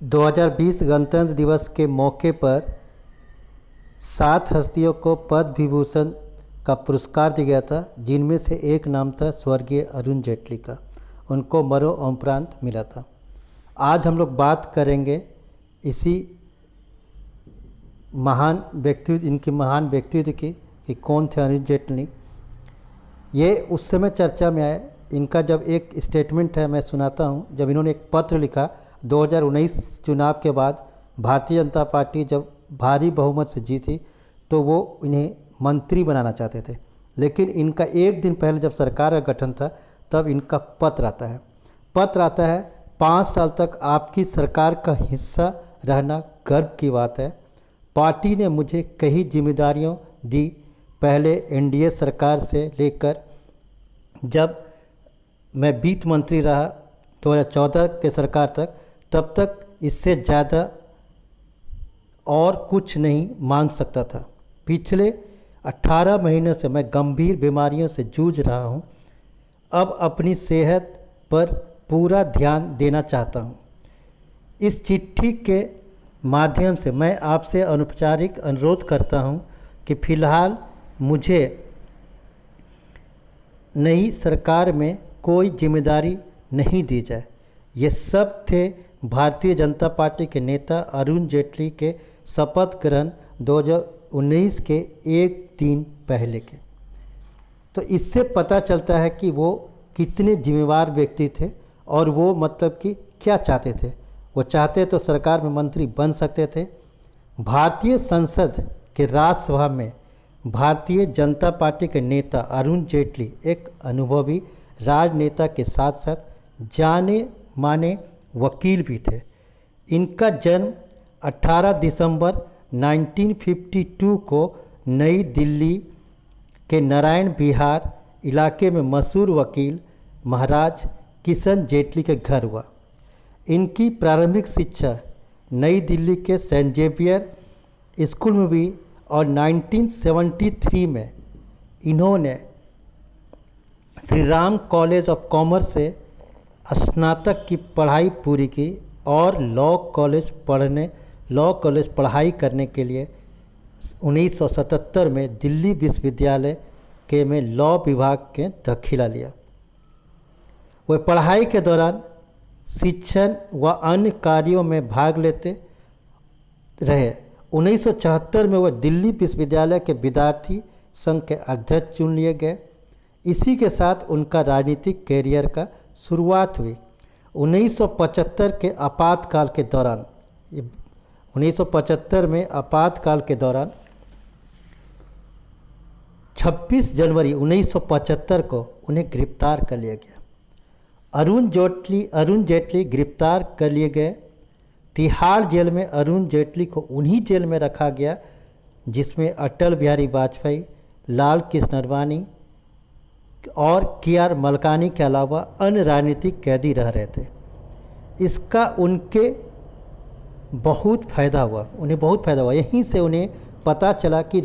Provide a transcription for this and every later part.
2020 गणतंत्र दिवस के मौके पर 7 हस्तियों को पद्म विभूषण का पुरस्कार दिया गया था, जिनमें से एक नाम था स्वर्गीय अरुण जेटली का। उनको मरणोपरांत मिला था। आज हम लोग बात करेंगे इसी महान व्यक्तित्व, इनकी महान व्यक्तित्व की कि कौन थे अरुण जेटली। ये उस समय चर्चा में आए। इनका जब एक स्टेटमेंट है, मैं सुनाता हूँ। जब इन्होंने एक पत्र लिखा 2019 चुनाव के बाद, भारतीय जनता पार्टी जब भारी बहुमत से जीती तो वो इन्हें मंत्री बनाना चाहते थे, लेकिन इनका एक दिन पहले जब सरकार का गठन था तब इनका पत्र आता है 5 साल तक आपकी सरकार का हिस्सा रहना गर्व की बात है। पार्टी ने मुझे कई जिम्मेदारियां दी, पहले एनडीए सरकार से लेकर जब मैं वित्त मंत्री रहा 2014 के सरकार तक, तब तक इससे ज़्यादा और कुछ नहीं मांग सकता था। पिछले 18 महीनों से मैं गंभीर बीमारियों से जूझ रहा हूँ। अब अपनी सेहत पर पूरा ध्यान देना चाहता हूँ। इस चिट्ठी के माध्यम से मैं आपसे अनौपचारिक अनुरोध करता हूँ कि फिलहाल मुझे नई सरकार में कोई जिम्मेदारी नहीं दी जाए। ये सब थे भारतीय जनता पार्टी के नेता अरुण जेटली के शपथ ग्रहण 2019 के एक दिन पहले के। तो इससे पता चलता है कि वो कितने जिम्मेवार व्यक्ति थे और वो मतलब कि क्या चाहते थे। वो चाहते तो सरकार में मंत्री बन सकते थे। भारतीय संसद के राज्यसभा में भारतीय जनता पार्टी के नेता अरुण जेटली एक अनुभवी राजनेता के साथ साथ जाने माने वकील भी थे। इनका जन्म 18 दिसंबर 1952 को नई दिल्ली के नारायण विहार इलाके में मशहूर वकील महाराज किशन जेटली के घर हुआ। इनकी प्रारंभिक शिक्षा नई दिल्ली के सेंट जेवियर स्कूल में हुई और 1973 में इन्होंने Shri Ram college of commerce से स्नातक की पढ़ाई पूरी की और लॉ कॉलेज पढ़ाई करने के लिए 1977 में दिल्ली विश्वविद्यालय के में लॉ विभाग के दाखिला लिया। वह पढ़ाई के दौरान शिक्षण व अन्य कार्यों में भाग लेते रहे। 1974 में वह दिल्ली विश्वविद्यालय के विद्यार्थी संघ के अध्यक्ष चुन लिए गए। इसी के साथ उनका राजनीतिक कैरियर का शुरुआत हुई। 1975 के आपातकाल के दौरान 1975 में आपातकाल के दौरान 26 जनवरी 1975 को उन्हें गिरफ्तार कर लिया गया। अरुण जेटली गिरफ्तार कर लिए गए। तिहाड़ जेल में अरुण जेटली को उन्हीं जेल में रखा गया जिसमें अटल बिहारी वाजपेयी, लाल कृष्ण आडवाणी और के.आर. मलकानी के अलावा अन्य राजनीतिक कैदी रह रहे थे। इसका उनके बहुत फ़ायदा हुआ। यहीं से उन्हें पता चला कि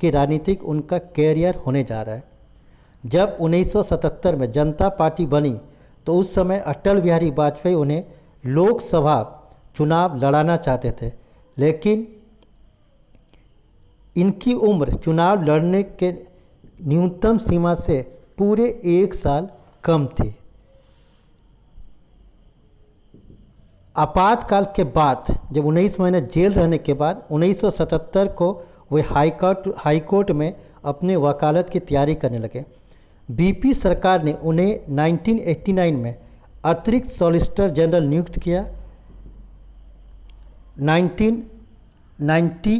राजनीतिक उनका कैरियर होने जा रहा है। जब 1977 में जनता पार्टी बनी तो उस समय अटल बिहारी वाजपेयी उन्हें लोकसभा चुनाव लड़ाना चाहते थे, लेकिन इनकी उम्र चुनाव लड़ने के न्यूनतम सीमा से पूरे 1 साल कम थी। आपातकाल के बाद जब 19 महीने जेल रहने के बाद 1977 को वे हाईकोर्ट में अपने वकालत की तैयारी करने लगे। बीपी सरकार ने उन्हें 1989 में अतिरिक्त सॉलिसिटर जनरल नियुक्त किया। 1990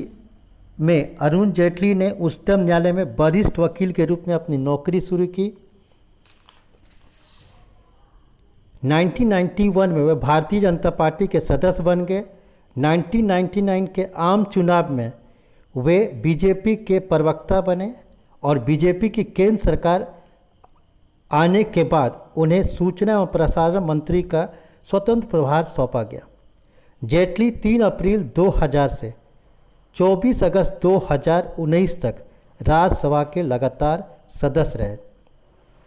में अरुण जेटली ने उच्चतम न्यायालय में वरिष्ठ वकील के रूप में अपनी नौकरी शुरू की। 1991 में वे भारतीय जनता पार्टी के सदस्य बन गए। 1999 के आम चुनाव में वे बीजेपी के प्रवक्ता बने और बीजेपी की केंद्र सरकार आने के बाद उन्हें सूचना एवं प्रसारण मंत्री का स्वतंत्र प्रभार सौंपा गया। जेटली 3 अप्रैल 2000 से 24 अगस्त 2019 तक राज्यसभा के लगातार सदस्य रहे।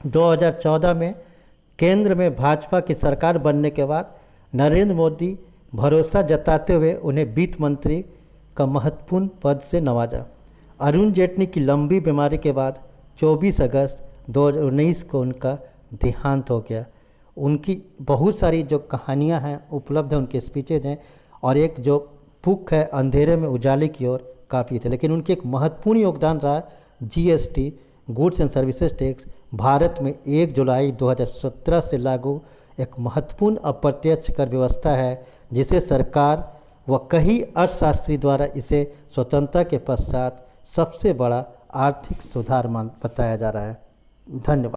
2014 में केंद्र में भाजपा की सरकार बनने के बाद नरेंद्र मोदी भरोसा जताते हुए उन्हें वित्त मंत्री का महत्वपूर्ण पद से नवाजा। अरुण जेटली की लंबी बीमारी के बाद 24 अगस्त 2019 को उनका देहांत हो गया। उनकी बहुत सारी जो कहानियां हैं उपलब्ध हैं, उनके स्पीचेज हैं, और एक जो बुक है अंधेरे में उजाले की ओर, काफ़ी थे। लेकिन उनके एक महत्वपूर्ण योगदान रहा GST, goods and services tax, Bharat में 1 जुलाई 2017 से लागू एक महत्वपूर्ण अप्रत्यक्ष कर व्यवस्था है, जिसे सरकार व कई अर्थशास्त्री द्वारा इसे स्वतंत्रता के पश्चात सबसे बड़ा आर्थिक सुधार मान बताया जा रहा है। धन्यवाद।